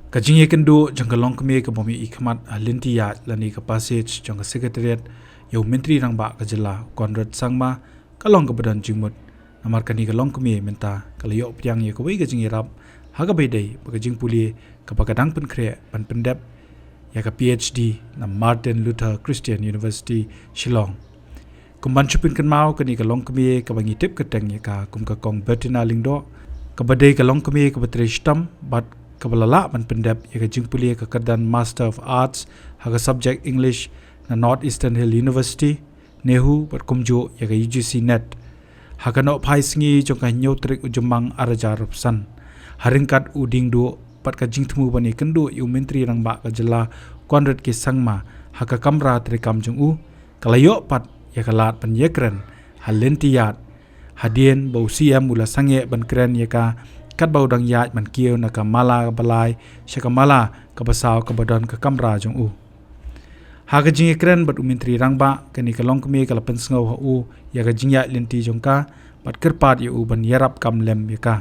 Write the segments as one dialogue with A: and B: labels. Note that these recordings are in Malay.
A: Kajing kendo jang kalong kami ke bomi ikmat alintia lani ke passage jang secretariat yau menteri rangba kajela konrad sangma kalong ke badan jingmut namar kani kalong kami minta kalayo piang ye kawai kajing irap haga bedai bakajing puli ke bakadang penkre pan Pyndep ya ke PhD na Martin Luther Christian University Shillong kumban chupin kan mau kani kalong kami ke bangi tip keteng ya ka kum ka kong Bertina lingdo ke badai kalong kami ke betre stam bat kabalala man Pyndep ya jing puli ka kadan Master of Arts haga subject English na Northeastern Hill University nehu pat kumjo ya UGC net haga no phai singi jong ka nyotrik ujumang arajar san haringkat uding do pat ka jing thmu bani kendo yu menteri rang ba ka jela konrad ke sangma haga kamra trikam jong u kalayo pat ya kalat pan yekren halentiyat hadien bau CM ula sange ban kren ya ka kat bau dang yat man kieu na kamala balai shakamala kabasau kabadon ka kamra jong u haga jing ekren bat menteri rangba kani kalong kami kala pensngau ha u ya ga jing ya lenti jong ka bat kerpat yu ban yarap kam lem ya ka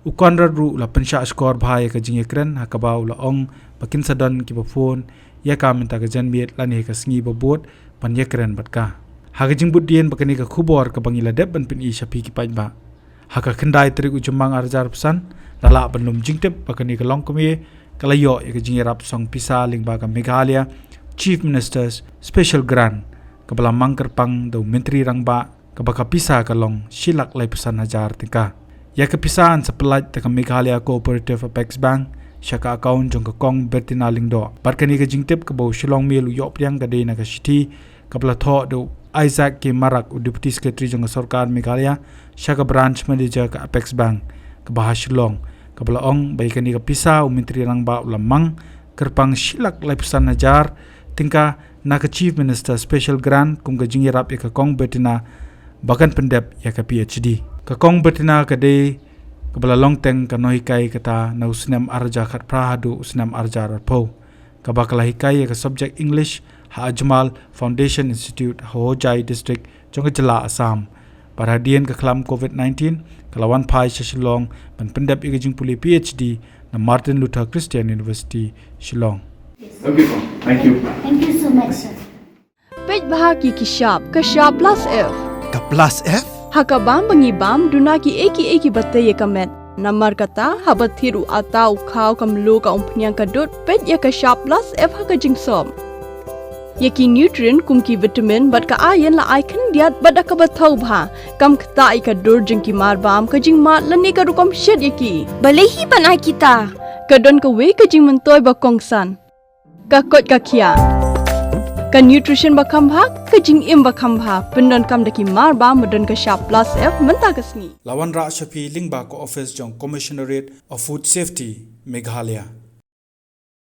A: u konrad ru la pensha skor bhai ka jing ekren ha ka bau la ong bakin sadon ki ba phone ya ka minta ka jan miet lan he ka sngi ba bot pan yekren bat ka haga jing budien bakani ka khubor ka bangila deb ban pin i shapi ki pa haka kendai trik ujumang arjar pesan lala benum jingtep bakani kalong kami kalayo ya jingerap song pisa lingba ka Meghalaya Chief Minister's Special Grant kabala mangkerpang do menteri rangba kabaka pisa kalong silak lai pesan hajar tingka ya ke pisan sepelat ka Meghalaya Cooperative Apex Bank syaka account jong ka kong Bertina lingdo barkani ka jingtep ka bau Shillong Mail uyop yang ka de na ka city kabala tho do Isaac ke Marak Deputy Secretary jong Sarkar Meghalaya syaka branch manager ka Apex Bank ke bahas Shillong ke belaong baik ni ke pisa menteri rangba ulamang kerpang silak lai pesan hajar tingka na ke Chief Minister Special Grant kum ke jingirap ya ke kong Bertina bahkan Pyndep ya ke PhD ke kong Bertina ke de ke belalong teng ke nohikai kata na usnam arja khat prahadu usnam arja rapo ke bakal hikai ya ke subject English Ha Ajmal Foundation Institute Hojai District jong jela Assam parhadian ke kelam COVID-19 kelawan pai Shillong ban Pyndep igajing puli PhD na Martin Luther Christian University Shillong.
B: Okay, thank you.
C: Thank you so much, sir.
D: Pej bahagi ki sharp ka sharp plus F
E: Ka plus F?
D: haka bam bangi bam duna ki eki batte ye kamet namar kata habat thiru atau khau kam lo ka umpnyang ka dot pej ya ka sharp plus F haka jingsom yaki nutrient kum ki vitamin bat ka iron la icon diat bada ka bathau bha kam khta I ka dur jing ki mar bam ka jing mat lani ka rukom shed yaki
C: Balehi banai kita.
D: ka don ka we ka jing mentoy ba kongsan ka kot ka kia ka nutrition ba kham bha ka jing im ba kham bha pendon kam daki mar bam don ka sharp plus F menta ka sngi
A: Lawan ra shapi lingba ko office jong Commissionerate of Food Safety Meghalaya